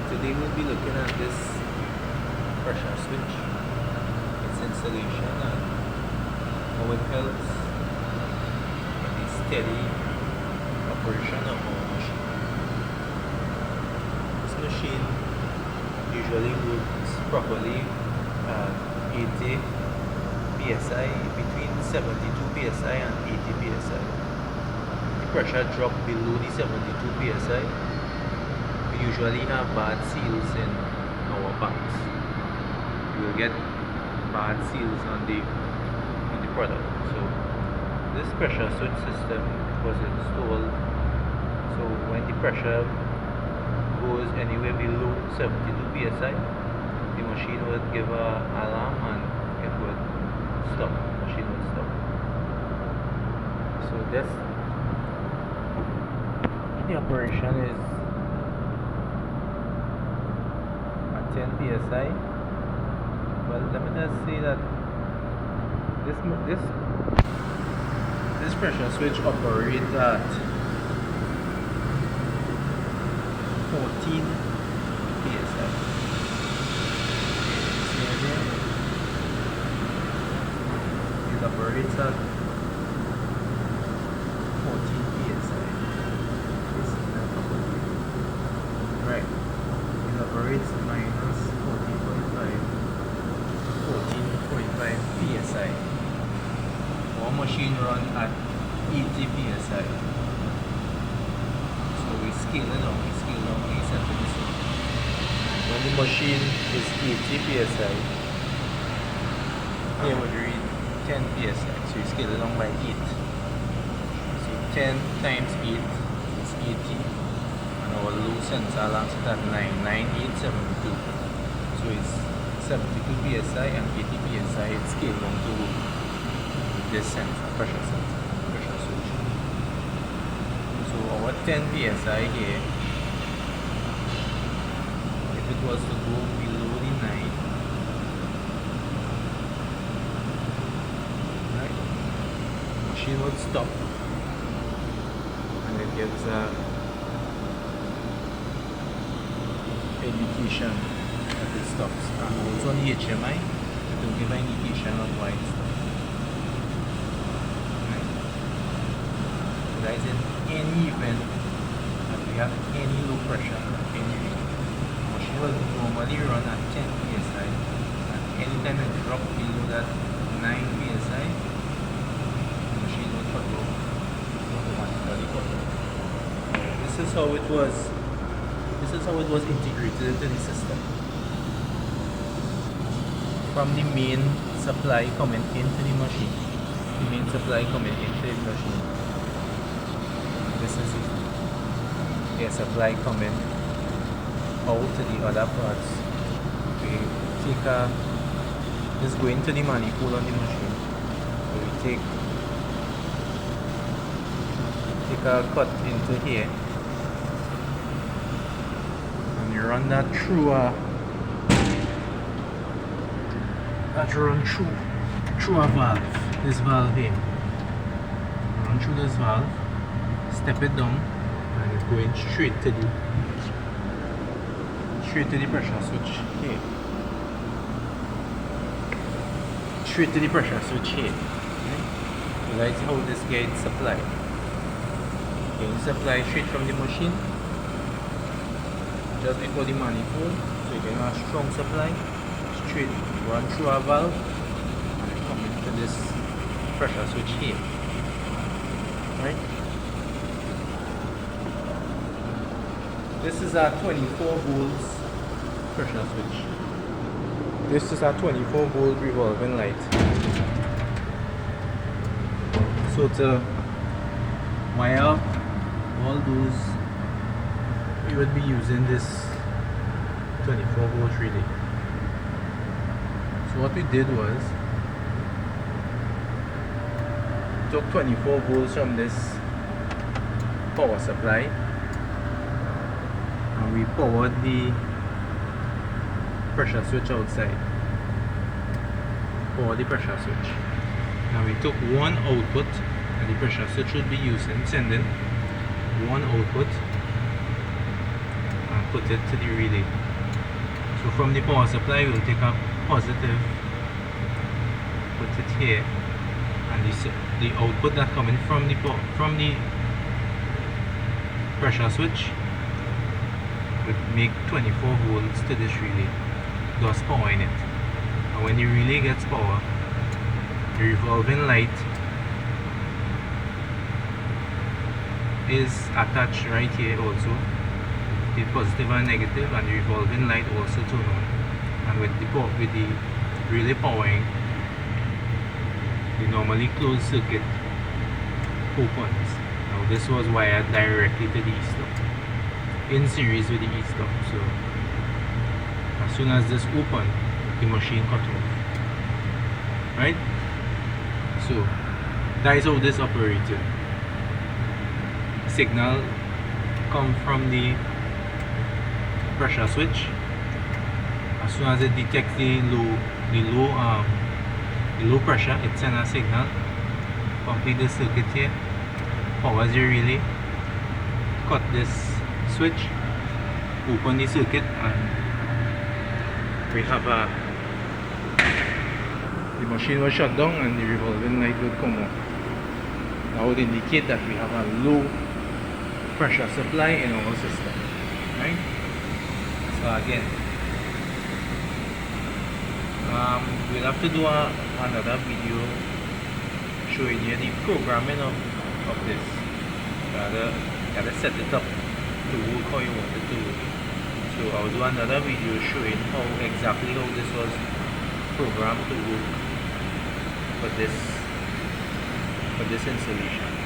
Today we'll be looking at this pressure switch, its installation, and how it helps in the steady operation of our machine. This machine usually works properly at 80 psi, between 72 psi and 80 psi. The pressure drop below the 72 psi. We usually have bad seals in our pumps. You will get bad seals on the product. So this pressure switch system was installed so when the pressure goes anywhere below 72 psi, the machine would give an alarm and it would stop. The machine would stop. So this the operation is 10 psi. Well, let me just say that this pressure switch operates at 14 psi. See here? It operates at 14 psi. Right. It operates minus 14.5 psi. Our machine runs at 80 psi. So we scale it down, we set it. When the machine is 80 psi, it would read 10 psi. So we scale it down by 8. So 10 times 8 is 80. And our low sensor alarm set at 99872. So it's 72 psi and 80 psi. It's scaled down to this sensor, pressure switch. So our 10 psi here, if it was to go below the 9, right, machine would stop and it gives a indication that it stops. And also on the HMI, it will give an indication of why it stops. Right? So guys, in any event that we have any low pressure, any machine will normally run at 10 psi. And anytime it drops below that 9 psi, the machine will cut off automatically. This is how it was. This is how it was integrated into the system. From the main supply coming into the machine, this is the supply coming out to the other parts. We take this going to the manifold on the machine. So we take a cut into here. You run that through through a valve, this valve here. Run through this valve, step it down, and it's going straight to the pressure switch here. Straight to the pressure switch here. Okay? So that's how this gets supplied. Getting supplied straight from the machine. Just before the manifold, so you can have a strong supply, straight run through a valve and it comes into this pressure switch here. Right? This is our 24 volts pressure switch. This is our 24 volt revolving light. So to wire up all those, we would be using this 24 volt relay. So what we did was took 24 volts from this power supply and we powered the pressure switch outside. Power the pressure switch. Now we took one output and the pressure switch would be sending one output and put it to the relay. So from the power supply we'll take a positive, put it here, and the output that coming from the pressure switch would make 24 volts to this relay, thus powering it. And when the relay gets power, the revolving light is attached right here also, the positive and negative, and the revolving light also turn on. And with the relay powering, the normally closed circuit opens. Now this was wired directly to the E-stop, in series with the E-stop. So as soon as this opened, the machine cut off. Right? So that is how this operated. Signal come from the pressure switch. As soon as it detects the low pressure, it sends a signal, complete the circuit here, powers the relay, cut this switch, open the circuit, and we have the machine was shut down and the revolving light would come on. That would indicate that we have a low pressure supply in our system, right? So again, we'll have to do another video showing you the programming of this. Gotta set it up to work how you want it to work. So I'll do another video showing exactly how this was programmed to work for this installation.